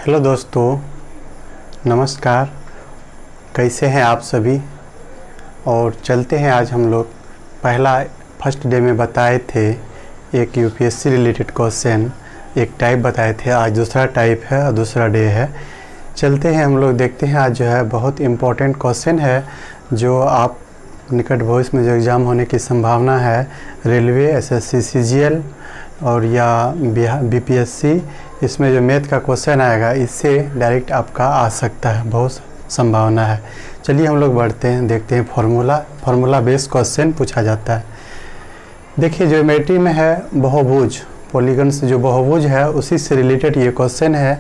Hello दोस्तों, नमस्कार। कैसे हैं आप सभी। और चलते हैं, आज हम लोग फर्स्ट डे में बताए थे एक यूपीएससी रिलेटेड क्वेश्चन, एक टाइप बताए थे। आज दूसरा टाइप है और दूसरा डे है। चलते हैं हम लोग, देखते हैं। आज जो है बहुत इम्पोर्टेंट क्वेश्चन है जो आप निकट भविष्य में जो एग्ज़ाम होने की संभावना है, रेलवे, एसएससी, सीजीएल और या बीपीएससी, इसमें जो मैथ का क्वेश्चन आएगा इससे डायरेक्ट आपका आ सकता है, बहुत संभावना है। चलिए हम लोग बढ़ते हैं, देखते हैं। फार्मूला बेस्ड क्वेश्चन पूछा जाता है। देखिए, ज्योमेट्री में है बहुभुज, पॉलीगन से जो बहुभुज है उसी से रिलेटेड ये क्वेश्चन है।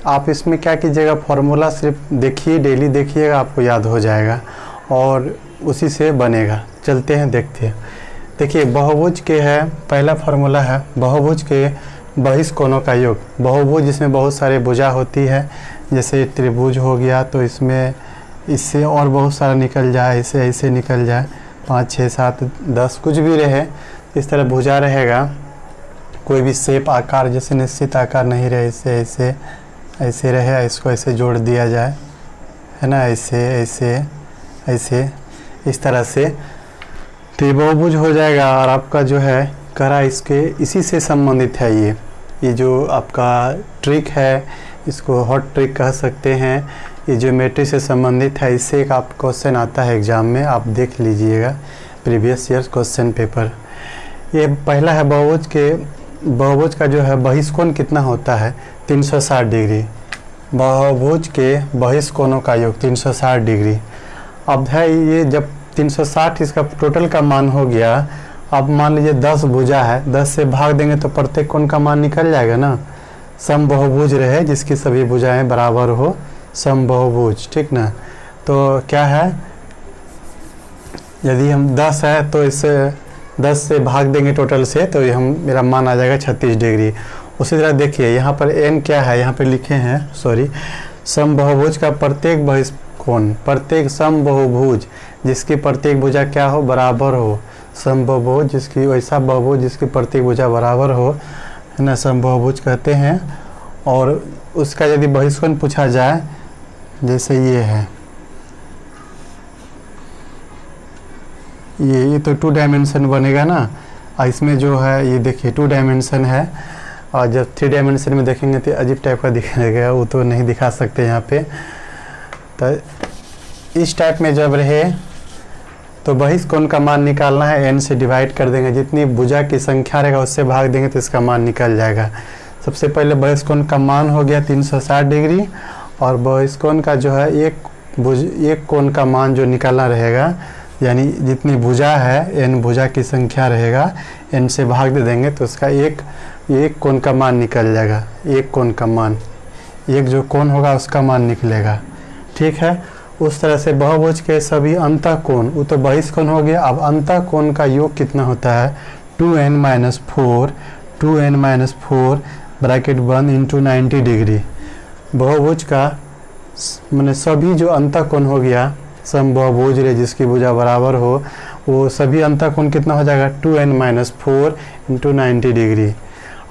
आप इसमें क्या कीजिएगा, फार्मूला सिर्फ देखिए, डेली देखिएगा, आपको याद हो जाएगा और उसी से बनेगा। चलते हैं, देखते हैं। देखिए, बहुभुज के है, पहला फार्मूला है बहुभुज के बहिष्कोणों का योग। बहुभुज जिसमें बहुत सारे भुजा होती है, जैसे त्रिभुज हो गया, तो इसमें इससे और बहुत सारा निकल जाए, इससे ऐसे निकल जाए, 5, 6, 7, 10 कुछ भी रहे, इस तरह भुजा रहेगा। कोई भी शेप आकार जैसे निश्चित आकार नहीं रहे, इससे ऐसे ऐसे रहे, इसको ऐसे जोड़ दिया जाए, है ना, ऐसे ऐसे ऐसे, इस तरह से तो ये बहुभुज हो जाएगा। और आपका जो है करा इसके इसी से संबंधित है। ये जो आपका ट्रिक है, इसको हॉट ट्रिक कह सकते हैं, ये ज्योमेट्री से संबंधित है। इससे एक आप क्वेश्चन आता है एग्ज़ाम में, आप देख लीजिएगा प्रीवियस ईयर क्वेश्चन पेपर। ये पहला है बहुभुज का जो है बहिष्कोण कितना होता है, 360 डिग्री। बहुभुज के बहिष्कोणों का योग 360 डिग्री। अब है ये, जब 360 इसका टोटल का मान हो गया, अब मान लीजिए 10 भुजा है, 10 से भाग देंगे तो प्रत्येक कोण का मान निकल जाएगा ना। समबाहुभुज रहे जिसकी सभी भुजाएं बराबर हो, समबाहुभुज, ठीक ना। तो क्या है, यदि हम 10 है तो इसे 10 से भाग देंगे टोटल से, तो मेरा मान आ जाएगा 36 डिग्री। उसी तरह देखिए यहाँ पर n क्या है, यहाँ पर लिखे हैं, सॉरी, समबाहुभुज का प्रत्येक बहिष्कोण, प्रत्येक समबाहुभुज जिसकी प्रत्येक भुजा क्या हो, बराबर हो, समबाहुभुज जिसकी, वैसा बहुभुज जिसकी प्रत्येक भुजा बराबर हो, है ना, समबाहुभुज कहते हैं। और उसका यदि बहिष्कोण पूछा जाए, जैसे ये है, ये तो 2 डायमेंशन बनेगा ना। और इसमें जो है ये देखिए 2 डायमेंशन है, और जब 3 डायमेंशन में देखेंगे तो अजीब टाइप का दिखेगा, वो तो नहीं दिखा सकते यहाँ पे। तो इस टाइप में जब रहे तो बहिष्कोण का मान निकालना है, n से डिवाइड कर देंगे, जितनी भुजा की संख्या रहेगा उससे भाग देंगे तो इसका मान निकल जाएगा। सबसे पहले बहिष्कोण का मान हो गया 360 डिग्री, और बहिष्कोण का जो है एक कोण का मान जो निकालना रहेगा, यानी जितनी भुजा है, n भुजा की संख्या रहेगा, n से भाग दे देंगे तो उसका एक कोण का मान निकल जाएगा। एक कोण का मान, एक जो कोण होगा उसका मान निकलेगा, ठीक है। उस तरह से बहुभुज के सभी अंतःकोण, वो तो बहिष्कोण हो गया। अब अंतःकोण का योग कितना होता है, 2n-4 ब्रैकेट बंद इंटू 90 डिग्री। बहुभुज का मैंने सभी जो अंतःकोण हो गया, समबाहुभुज रे जिसकी भुजा बराबर हो, वो सभी अंतःकोण कितना हो जाएगा, 2n-4 इंटू 90 डिग्री।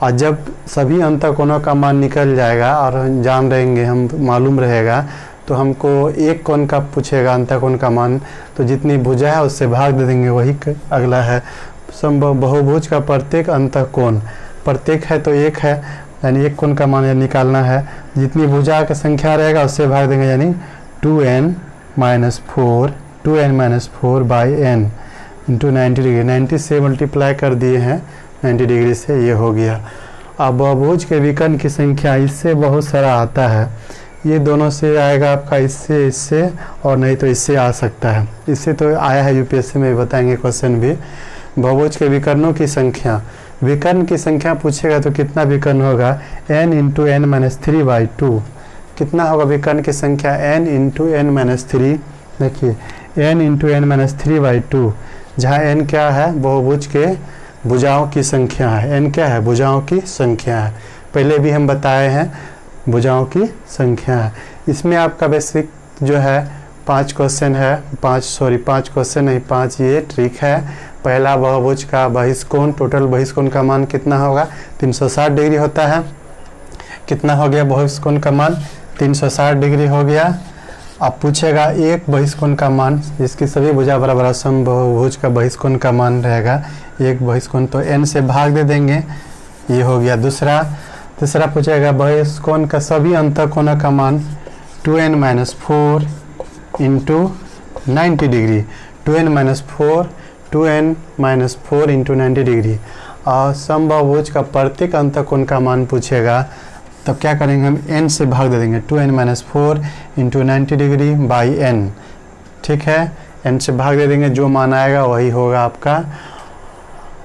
और जब सभी अंतःकोणों का मान निकल जाएगा और जान रहेंगे, हम मालूम रहेगा, तो हमको एक कोण का पूछेगा अंतःकोण का मान, तो जितनी भुजा है उससे भाग दे देंगे, वही अगला है। बहुभुज का प्रत्येक अंतःकोण, प्रत्येक है तो एक है, यानी एक कोण का मान निकालना है, जितनी भुजा की संख्या रहेगा उससे भाग देंगे, यानी 2n-4 by n into 90 degree. 90 से मल्टीप्लाई कर दिए हैं 90 डिग्री से, ये हो गया। अब बहुभुज के विकर्ण की संख्या, इससे बहुत सारा आता है, ये दोनों से आएगा आपका, इससे और नहीं तो इससे आ सकता है। इससे तो आया है यूपीएससी में, बताएंगे क्वेश्चन भी। बहुभुज के विकर्णों की संख्या, विकर्ण की संख्या पूछेगा तो कितना विकर्ण होगा, n इंटू n-3/2। कितना होगा विकर्ण की संख्या, n इंटू n-3। देखिए n इंटू n-3/2, जहाँ n क्या है, बहुभुज के भुजाओं की संख्या है। n क्या है, भुजाओं की संख्या है, पहले भी हम बताए हैं, भुजाओं की संख्या है। इसमें आपका बेसिक जो है 5 क्वेश्चन है, 5 क्वेश्चन नहीं, 5 ये ट्रिक है। पहला बहुभुज का बहिष्कोण, टोटल बहिष्कोण का मान कितना होगा, 360 डिग्री होता है। कितना हो गया बहिष्कोण का मान 360 डिग्री हो गया। अब पूछेगा एक बहिष्कोण का मान, जिसकी सभी भुजा बराबर समबाहुभुज का बहिष्कोण का मान रहेगा एक बहिष्कोण, तो n से भाग दे देंगे, ये हो गया दूसरा। तीसरा पूछेगा बहिष्कोण का सभी अंतःकोणों का मान 2n-4 into 90 degree, 2n-4 into 90 degree. और समबाहुभुज का प्रत्येक अंतःकोण का मान पूछेगा, तब क्या करेंगे हम n से भाग दे देंगे, 2n-4 into 90 degree by n, ठीक है, n से भाग दे देंगे, जो मान आएगा वही होगा आपका।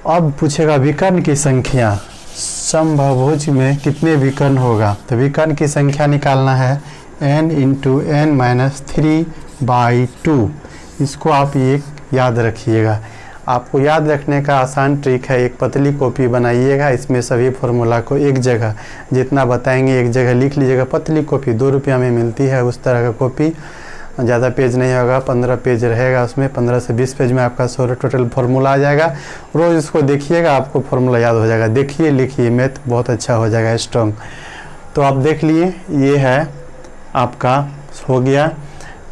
अब पूछेगा विकर्ण की संख्या, समबाहुभुज में कितने विकर्ण होगा, तो विकर्ण की संख्या निकालना है n इंटू n-3/2। इसको आप एक याद रखिएगा। आपको याद रखने का आसान ट्रिक है, एक पतली कॉपी बनाइएगा, इसमें सभी फॉर्मूला को एक जगह जितना बताएंगे एक जगह लिख लीजिएगा। पतली कॉपी 2 रुपया में मिलती है, उस तरह का कॉपी, ज़्यादा पेज नहीं होगा, 15 पेज रहेगा उसमें, 15 से 20 पेज में आपका 100 टोटल फार्मूला आ जाएगा। रोज़ इसको देखिएगा, आपको फार्मूला याद हो जाएगा। देखिए लिखिए, मैथ बहुत अच्छा हो जाएगा स्ट्रॉन्ग। तो आप देख लिए, ये है आपका हो गया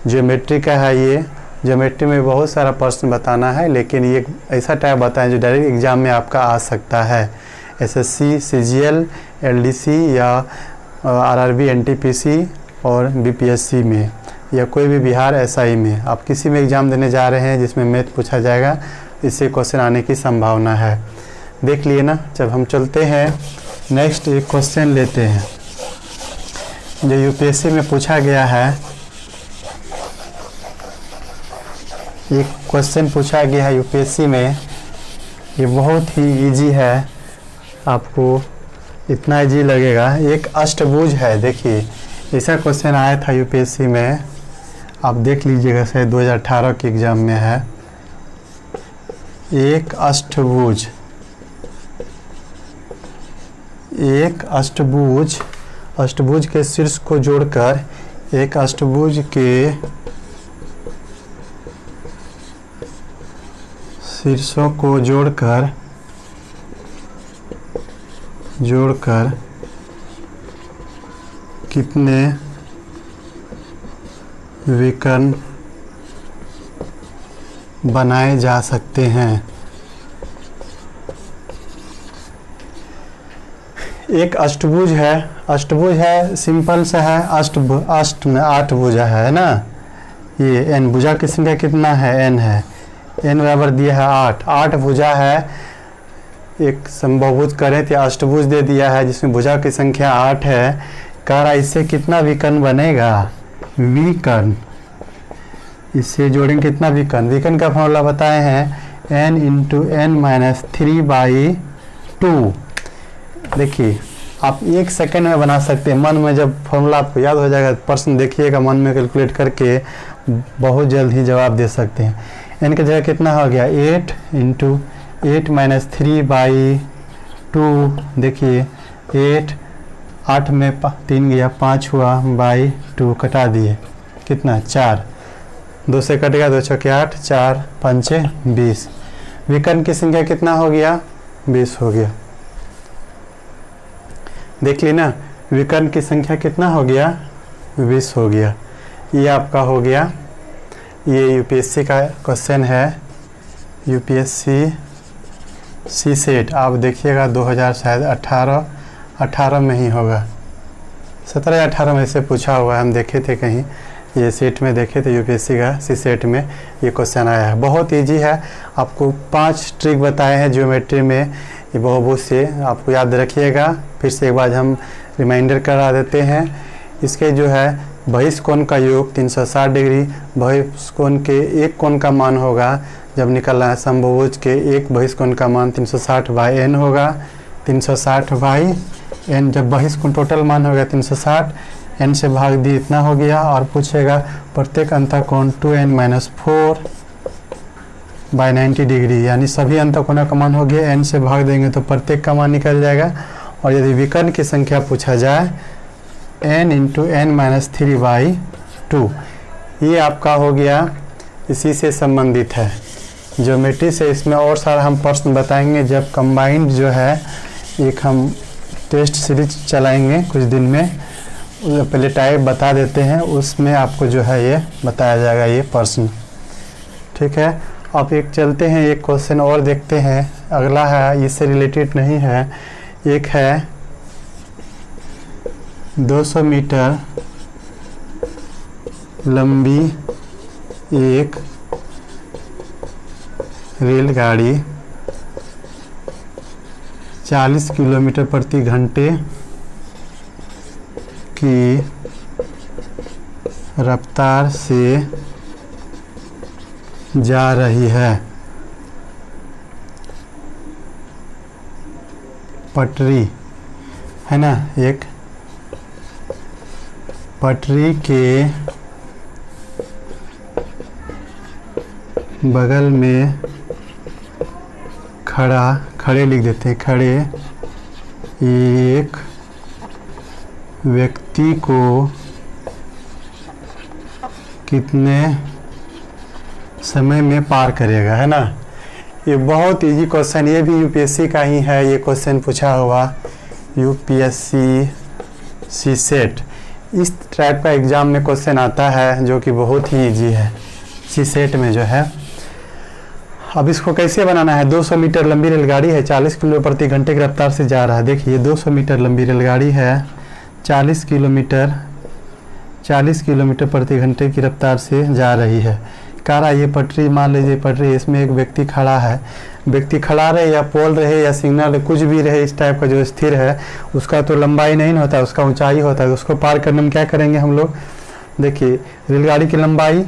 ज्योमेट्री का है। ये ज्योमेट्री में बहुत सारा प्रश्न बताना है, लेकिन ये ऐसा टाइप बताएं जो डायरेक्ट एग्जाम में आपका आ सकता है। एसएससी, सीजीएल, एलडीसी या आरआरबी, एनटीपीसी और बीपीएससी में, या कोई भी बिहार एसआई में, आप किसी में एग्ज़ाम देने जा रहे हैं जिसमें मैथ पूछा जाएगा, इससे क्वेश्चन आने की संभावना है। देख लिए ना। जब हम चलते हैं नेक्स्ट एक क्वेश्चन लेते हैं जो यूपीएससी में पूछा गया है। एक क्वेश्चन पूछा गया है यूपीएससी में, ये बहुत ही इजी है, आपको इतना इजी लगेगा। एक अष्टभुज है, देखिए ऐसा क्वेश्चन आया था यूपीएससी में, आप देख लीजिएगा, शायद 2018 के एग्ज़ाम में है। एक अष्टभुज, अष्टभुज के शीर्ष को जोड़कर, एक अष्टभुज के शीर्षों को जोड़कर कितने विकर्ण बनाए जा सकते हैं। एक अष्टभुज है, सिंपल सा है, अष्ट में 8 भुजा है ना, ये n भुजा की संख्या कितना है, n है, n बराबर दिया है 8 भुजा है। एक समबाहुभुज करें तो अष्टभुज दे दिया है जिसमें भुजा की संख्या 8 है। कह रहा इससे कितना विकर्ण बनेगा, विकर्ण, इससे जोड़ेंगे कितना विकर्ण। विकर्ण का फॉर्मूला बताए हैं n इंटू n-3/2। देखिए आप 1 सेकेंड में बना सकते हैं, मन में जब फॉर्मूला आपको याद हो जाएगा, प्रश्न देखिएगा, मन में कैलकुलेट करके बहुत जल्द ही जवाब दे सकते हैं। n की जगह कितना हो गया, 8 इंटू 8-3/2। देखिए 8 में 3 गया, 5 हुआ, बाई 2 कटा दिए, कितना 4, 2 से कटेगा, 2 छक्के 8, 4 पंचे 20। विकर्ण की संख्या कितना हो गया, 20 हो गया। देख ली ना, विकर्ण की संख्या कितना हो गया, 20 हो गया। ये आपका हो गया, ये यूपीएससी का क्वेश्चन है, यूपीएससी सी सेट। आप देखिएगा 2018 में ही होगा, 17 या 18 में से पूछा हुआ है, हम देखे थे कहीं, ये सेट में देखे थे, यूपीएससी का सी सेट में ये क्वेश्चन आया है। बहुत इजी है, आपको 5 ट्रिक बताए हैं ज्योमेट्री में, ये बहुभुज से आपको याद रखिएगा। फिर से एक बार हम रिमाइंडर करा देते हैं। इसके जो है बहिष्कोण का योग 360 डिग्री, बहिष्कोण के एक कोण का मान होगा, जब निकलना है समबाहुभुज के एक बहिष्कोण का मान 360/n होगा, 360/n। जब बहिष्कोण टोटल मान होगा 360, n से भाग दी, इतना हो गया। और पूछेगा प्रत्येक अंतःकोण 2n-4/90 डिग्री, यानी सभी अंतःकोणों का मान हो गया, n से भाग देंगे तो प्रत्येक का मान निकल जाएगा। और यदि विकर्ण की संख्या पूछा जाए n इंटू n-3/2, ये आपका हो गया, इसी से संबंधित है ज्योमेट्री से। इसमें और सारा हम प्रश्न बताएंगे जब कंबाइंड जो है, एक हम टेस्ट सीरीज चलाएंगे कुछ दिन में। पहले टाइप बता देते हैं, उसमें आपको जो है ये बताया जाएगा ये प्रश्न। ठीक है, अब एक चलते हैं, एक क्वेश्चन और देखते हैं। अगला है, इससे रिलेटेड नहीं है, एक है 200 मीटर लंबी एक रेलगाड़ी 40 किलोमीटर प्रति घंटे की रफ्तार से जा रही है। पटरी है ना, एक पटरी के बगल में खड़े लिख देते हैं, खड़े एक व्यक्ति को कितने समय में पार करेगा, है ना। ये बहुत इजी क्वेश्चन, ये भी यूपीएससी का ही है। ये क्वेश्चन पूछा हुआ यूपीएससी सीसेट, इस टाइप का एग्ज़ाम में क्वेश्चन आता है जो कि बहुत ही इजी है सीसेट में जो है। अब इसको कैसे बनाना है, 200 मीटर लंबी रेलगाड़ी है, 40 किलो प्रति घंटे की रफ्तार से जा रहा है। देखिए 200 मीटर लंबी रेलगाड़ी है, 40 किलोमीटर प्रति घंटे की रफ्तार से जा रही है। कह रहा है ये पटरी, मान लीजिए पटरी, इसमें एक व्यक्ति खड़ा है। व्यक्ति खड़ा रहे या पोल रहे या सिग्नल कुछ भी रहे, इस टाइप का जो स्थिर है उसका तो लंबाई नहीं होता, उसका ऊंचाई होता है। उसको पार करने में क्या करेंगे हम लोग, देखिए रेलगाड़ी की लंबाई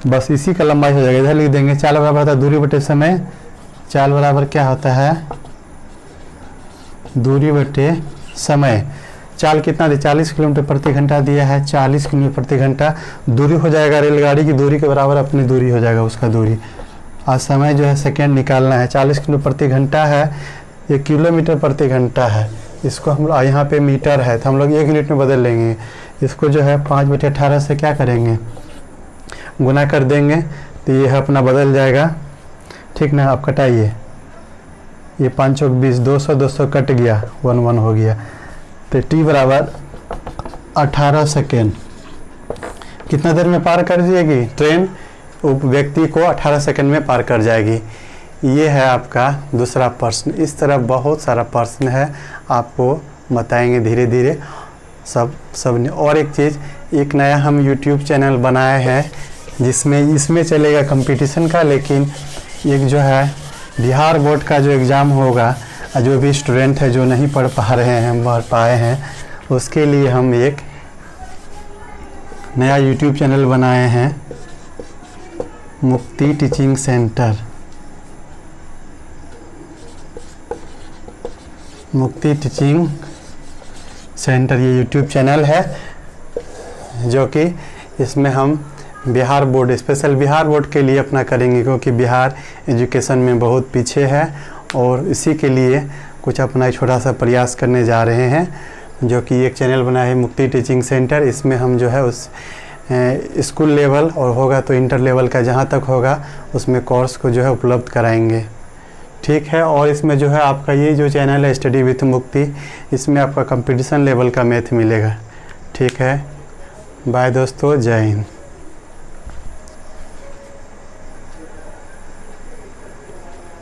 बस इसी का लंबाई हो जाएगा, इधर लिख देंगे। चाल बराबर होता है दूरी बटे समय, चाल बराबर क्या होता है, दूरी बटे समय। चाल कितना दिया, 40 किलोमीटर प्रति घंटा दिया है, 40 किलोमीटर प्रति घंटा दूरी हो जाएगा। रेलगाड़ी की दूरी के बराबर अपनी दूरी हो जाएगा उसका दूरी। और समय जो है सेकेंड निकालना है, 40 किलो प्रति घंटा है, ये किलोमीटर प्रति घंटा है। इसको हम यहाँ पे मीटर है तो हम लोग 1 मिनट में बदल लेंगे। इसको जो है 5/18 से क्या करेंगे, गुना कर देंगे तो ये अपना बदल जाएगा। ठीक ना, आप कटाइए, ये 5 चौक 20, 200 कट गया, 1 हो गया। तो टी बराबर 18 सेकेंड। कितना देर में पार कर जाएगी ट्रेन, व्यक्ति को 18 सेकेंड में पार कर जाएगी। ये है आपका दूसरा प्रश्न। इस तरह बहुत सारा प्रश्न है, आपको बताएंगे धीरे धीरे सब ने। और एक चीज़, एक नया हम YouTube चैनल बनाए हैं जिसमें इसमें चलेगा कंपटीशन का, लेकिन एक जो है बिहार बोर्ड का जो एग्ज़ाम होगा, जो भी स्टूडेंट है जो नहीं पढ़ पा रहे हैं, पढ़ पाए हैं, उसके लिए हम एक नया YouTube चैनल बनाए हैं, मुक्ति टीचिंग सेंटर। मुक्ति टीचिंग सेंटर ये YouTube चैनल है, जो कि इसमें हम Bihar board, special Bihar board के लिए अपना करेंगे, क्योंकि बिहार एजुकेशन में बहुत पीछे है और इसी के लिए कुछ अपना छोटा सा प्रयास करने जा रहे हैं, जो कि एक चैनल बना है मुक्ति टीचिंग सेंटर। इसमें हम जो है उस स्कूल लेवल और होगा तो इंटर लेवल का जहाँ तक होगा उसमें कोर्स को जो है उपलब्ध कराएंगे। ठीक है, और इसमें जो है आपका ये जो चैनल है स्टडी विथ मुक्ति, इसमें आपका कंपटीशन लेवल का मैथ मिलेगा। ठीक है, बाय दोस्तों, जय हिंद।